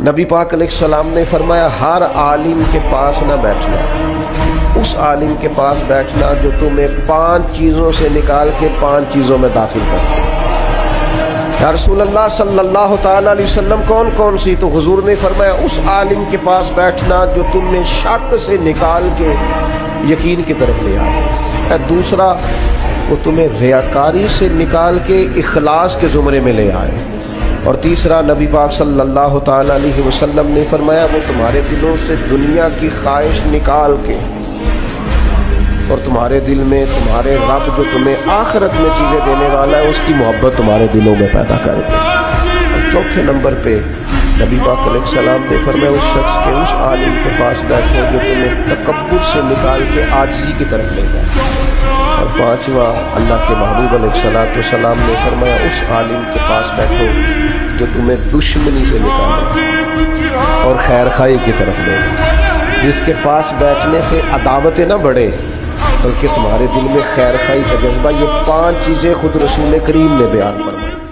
نبی پاک علیہ السلام نے فرمایا ہر عالم کے پاس نہ بیٹھنا، اس عالم کے پاس بیٹھنا جو تمہیں 5 چیزوں سے نکال کے 5 چیزوں میں داخل کرے۔ یا رسول اللہ صلی اللہ تعالیٰ علیہ وسلم کون کون سی؟ تو حضور نے فرمایا اس عالم کے پاس بیٹھنا جو تمہیں شک سے نکال کے یقین کی طرف لے آئے۔ دوسرا، وہ تمہیں ریاکاری سے نکال کے اخلاص کے زمرے میں لے آئے۔ اور تیسرا، نبی پاک صلی اللہ تعالیٰ علیہ وسلم نے فرمایا وہ تمہارے دلوں سے دنیا کی خواہش نکال کے اور تمہارے دل میں تمہارے رب جو تمہیں آخرت میں چیزیں دینے والا ہے اس کی محبت تمہارے دلوں میں پیدا کر دے۔ اور چوتھے نمبر پہ نبی پاک علیہ السلام نے فرمایا اس شخص کے اس عالم کے پاس بیٹھو جو تمہیں تکبر سے نکال کے عاجزی کی طرف لے جائے۔ اور پانچواں، اللہ کے محبوب علیہ السلام نے فرمایا اس عالم کے پاس بیٹھو جو تمہیں دشمنی سے نکالے اور خیر خواہی کی طرف لے جائے، جس کے پاس بیٹھنے سے عداوتیں نہ بڑھے بلکہ تمہارے دل میں خیر خواہی کا جذبہ۔ یہ 5 چیزیں خود رسول کریم نے بیان فرمائی۔